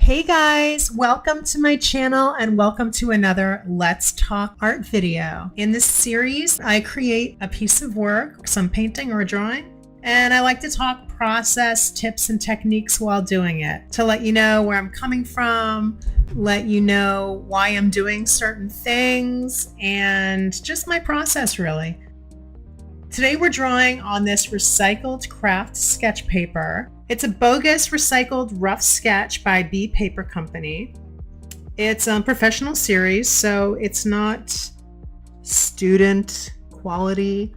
Hey guys, welcome to my channel and welcome to another Let's Talk Art video. In this series, I create a piece of work, some painting or a drawing, and I like to talk process, tips, and techniques while doing it to let you know where I'm coming from, let you know why I'm doing certain things, and just my process really. Today we're drawing on this recycled craft sketch paper. It's a bogus recycled rough sketch by B Paper Company. It's a professional series, so it's not student quality.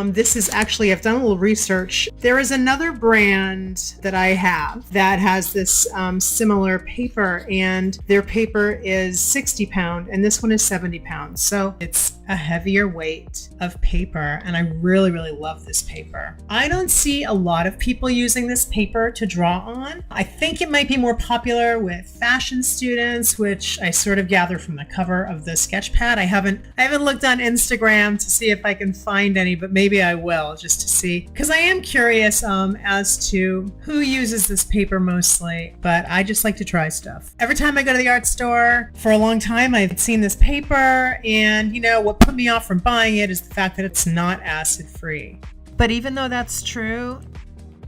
This is actually, I've done a little research. There is another brand that I have that has this similar paper, and their paper is 60 pound and this one is 70 pounds. So it's a heavier weight of paper, and I really love this paper. I don't see a lot of people using this paper to draw on. I think it might be more popular with fashion students, which I sort of gather from the cover of the sketch pad. I haven't looked on Instagram to see if I can find any, but maybe I will just to see, because I am curious as to who uses this paper mostly, but I just like to try stuff. Every time I go to the art store, for a long time I've seen this paper, and you know what put me off from buying it is the fact that it's not acid free. But even though that's true,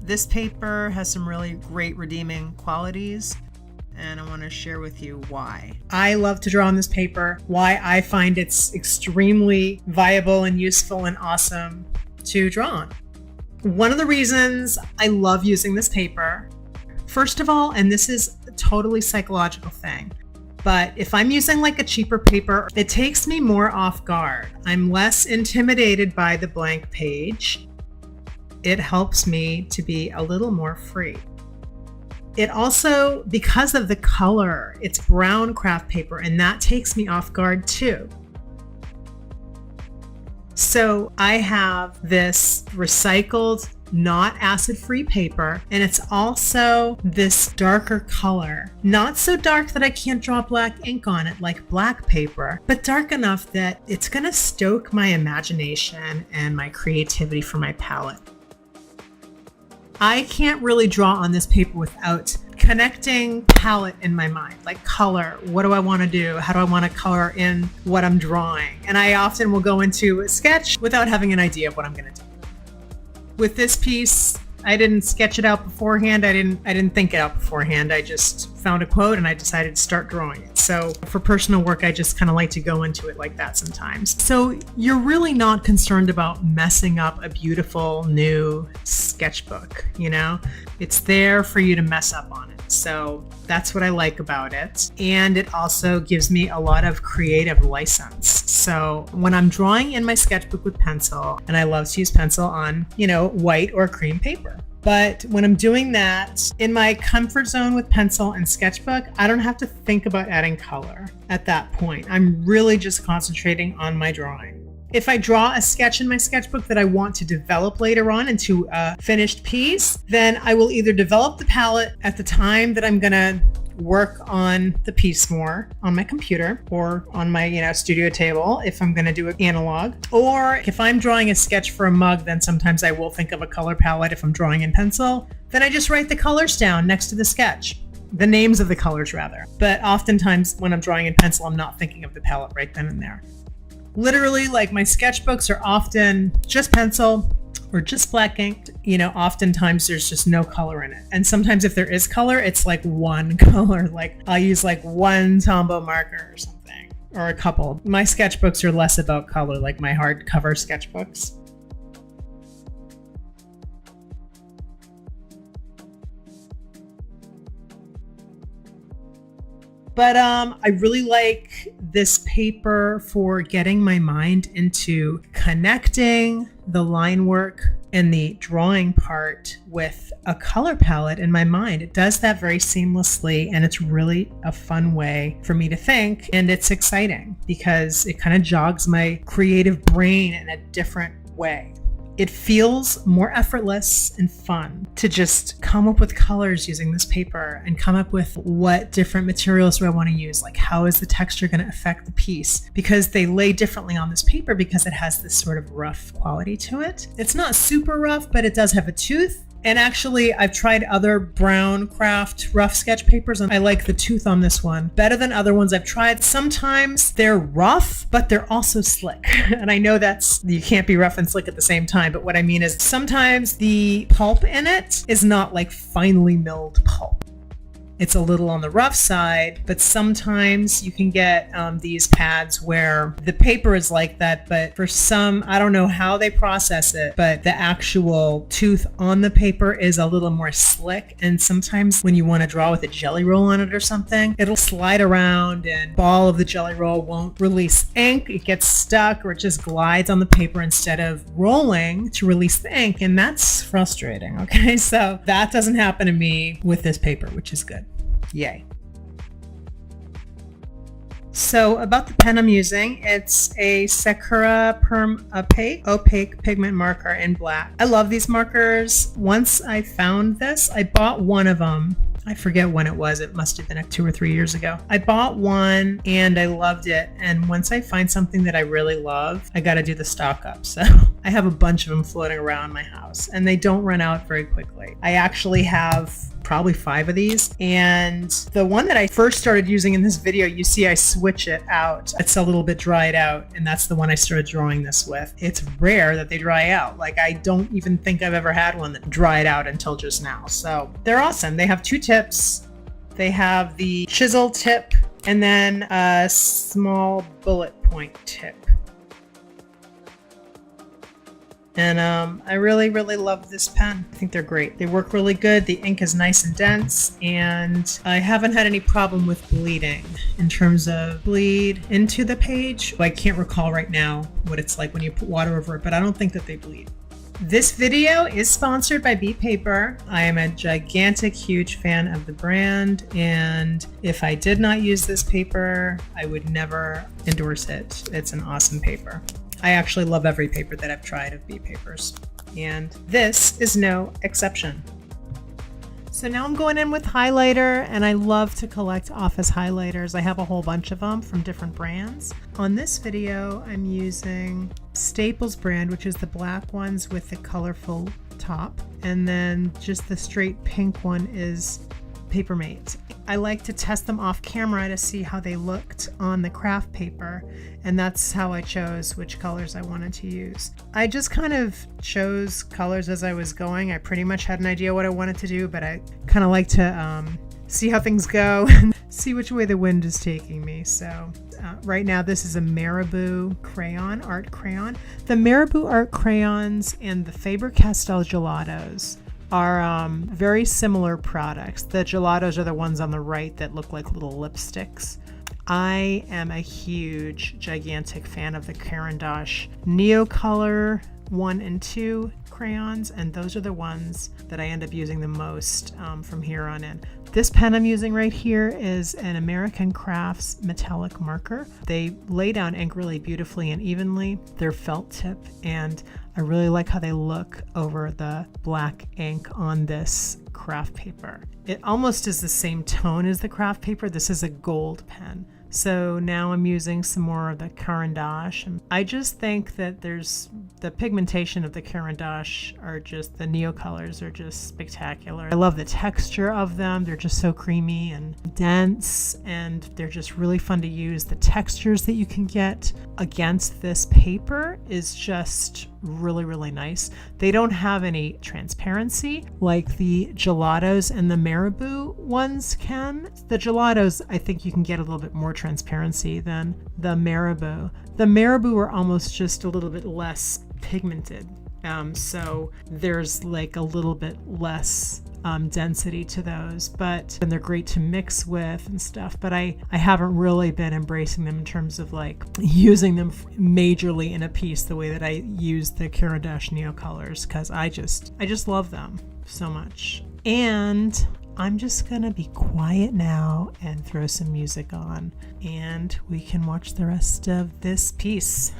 this paper has some really great redeeming qualities, and I want to share with you why. I love to draw on this paper, why I find it's extremely viable and useful and awesome to draw on. One of the reasons I love using this paper, first of all, and this is a totally psychological thing, but if I'm using like a cheaper paper, it takes me more off guard. I'm less intimidated by the blank page. It helps me to be a little more free. It also, because of the color, it's brown craft paper, and that takes me off guard too. So I have this recycled, not acid-free paper, and it's also this darker color. Not so dark that I can't draw black ink on it like black paper, but dark enough that it's gonna stoke my imagination and my creativity for my palette. I can't really draw on this paper without connecting palette in my mind, like color. What do I want to do? How do I want to color in what I'm drawing? And I often will go into a sketch without having an idea of what I'm going to do. With this piece, I didn't sketch it out beforehand. I didn't think it out beforehand. I just found a quote and I decided to start drawing it. So for personal work, I just kind of like to go into it like that sometimes. So you're really not concerned about messing up a beautiful new sketchbook, you know? It's there for you to mess up on it. So that's what I like about it. And it also gives me a lot of creative license. So when I'm drawing in my sketchbook with pencil, and I love to use pencil on, you know, white or cream paper. But when I'm doing that in my comfort zone with pencil and sketchbook, I don't have to think about adding color at that point. I'm really just concentrating on my drawing. If I draw a sketch in my sketchbook that I want to develop later on into a finished piece, then I will either develop the palette at the time that I'm gonna work on the piece more on my computer or on my, you know, studio table if I'm gonna do it analog. Or if I'm drawing a sketch for a mug, then sometimes I will think of a color palette. If I'm drawing in pencil, then I just write the colors down next to the sketch. The names of the colors rather. But oftentimes when I'm drawing in pencil, I'm not thinking of the palette right then and there. Literally, like my sketchbooks are often just pencil or just black ink. You know, oftentimes there's just no color in it. And sometimes if there is color, it's like one color. Like I'll use like one Tombow marker or something, or a couple. My sketchbooks are less about color, like my hardcover sketchbooks. But I really like this paper for getting my mind into connecting the line work and the drawing part with a color palette in my mind. It does that very seamlessly, and it's really a fun way for me to think, and it's exciting because it kind of jogs my creative brain in a different way. It feels more effortless and fun to just come up with colors using this paper and come up with what different materials do I want to use, like how is the texture going to affect the piece, because they lay differently on this paper because it has this sort of rough quality to it. It's not super rough, but it does have a tooth. And actually, I've tried other brown craft rough sketch papers, and I like the tooth on this one better than other ones I've tried. Sometimes they're rough, but they're also slick. And I know you can't be rough and slick at the same time, but what I mean is sometimes the pulp in it is not like finely milled pulp. It's a little on the rough side, but sometimes you can get these pads where the paper is like that, but for some, I don't know how they process it, but the actual tooth on the paper is a little more slick. And sometimes when you want to draw with a jelly roll on it or something, it'll slide around and ball of the jelly roll won't release ink. It gets stuck or it just glides on the paper instead of rolling to release the ink. And that's frustrating. Okay, so that doesn't happen to me with this paper, which is good. Yay. So about the pen I'm using, it's a Sakura Perm Opaque Pigment Marker in black. I love these markers. Once I found this, I bought one of them. I forget when it was. It must have been 2 or 3 years ago. I bought one and I loved it. And once I find something that I really love, I got to do the stock up. So I have a bunch of them floating around my house and they don't run out very quickly. I actually have probably 5 of these. And the one that I first started using in this video, you see I switch it out. It's a little bit dried out, and that's the one I started drawing this with. It's rare that they dry out. Like, I don't even think I've ever had one that dried out until just now. So they're awesome. They have 2 tips. They have the chisel tip and then a small bullet point tip. And I really, really love this pen. I think they're great. They work really good. The ink is nice and dense, and I haven't had any problem with bleeding in terms of bleed into the page. I can't recall right now what it's like when you put water over it, but I don't think that they bleed. This video is sponsored by Beat Paper. I am a gigantic, huge fan of the brand, and if I did not use this paper, I would never endorse it. It's an awesome paper. I actually love every paper that I've tried of Beat Papers, and this is no exception. So now I'm going in with highlighter, and I love to collect office highlighters. I have a whole bunch of them from different brands. On this video, I'm using Staples brand, which is the black ones with the colorful top, and then just the straight pink one is Papermate. I like to test them off camera to see how they looked on the craft paper, and that's how I chose which colors I wanted to use. I just kind of chose colors as I was going. I pretty much had an idea what I wanted to do, but I kind of like to see how things go and see which way the wind is taking me. So right now this is a Marabu crayon, art crayon. The Marabu art crayons and the Faber Castell Gelatos are very similar products. The Gelatos are the ones on the right that look like little lipsticks. I am a huge, gigantic fan of the Caran d'Ache Neocolor 1 and 2 crayons, and those are the ones that I end up using the most from here on in. This pen I'm using right here is an American Crafts metallic marker. They lay down ink really beautifully and evenly. They're felt tip, and I really like how they look over the black ink on this craft paper. It almost is the same tone as the craft paper. This is a gold pen. So now I'm using some more of the Caran d'Ache. I just think that there's the pigmentation of the Caran d'Ache are just, the Neocolors are just spectacular. I love the texture of them. They're just so creamy and dense, and they're just really fun to use. The textures that you can get against this paper is just really, really nice. They don't have any transparency like the Gelatos and the Marabu ones can. The Gelatos, I think you can get a little bit more transparency than the Marabu. The Marabu are almost just a little bit less pigmented. So there's like a little bit less density to those, and they're great to mix with and stuff, but I haven't really been embracing them in terms of like using them majorly in a piece the way that I use the Caran d'Ache Neocolors, because I just love them so much. And I'm just gonna be quiet now and throw some music on, and we can watch the rest of this piece.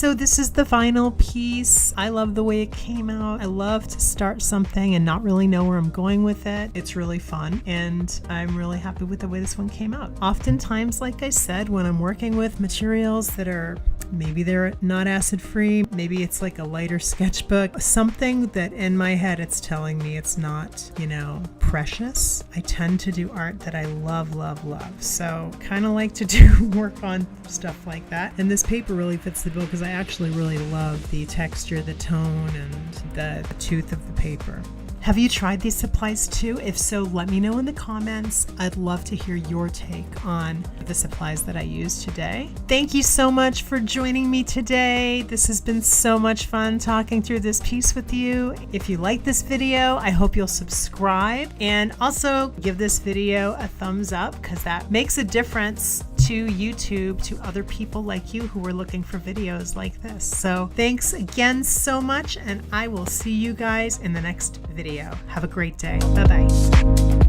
so this is the final piece. I love the way it came out. I love to start something and not really know where I'm going with it. It's really fun, and I'm really happy with the way this one came out. Oftentimes, like I said, when I'm working with materials that are maybe they're not acid free, maybe it's like a lighter sketchbook, something that in my head it's telling me it's not, you know, precious. I tend to do art that I love, love, love. So kind of like to do work on stuff like that. And this paper really fits the bill because I actually really love the texture, the tone, and the tooth of the paper. Have you tried these supplies too? If so, let me know in the comments. I'd love to hear your take on the supplies that I used today. Thank you so much for joining me today. This has been so much fun talking through this piece with you. If you like this video, I hope you'll subscribe and also give this video a thumbs up because that makes a difference to YouTube, to other people like you who are looking for videos like this. So thanks again so much, and I will see you guys in the next video. Have a great day. Bye-bye.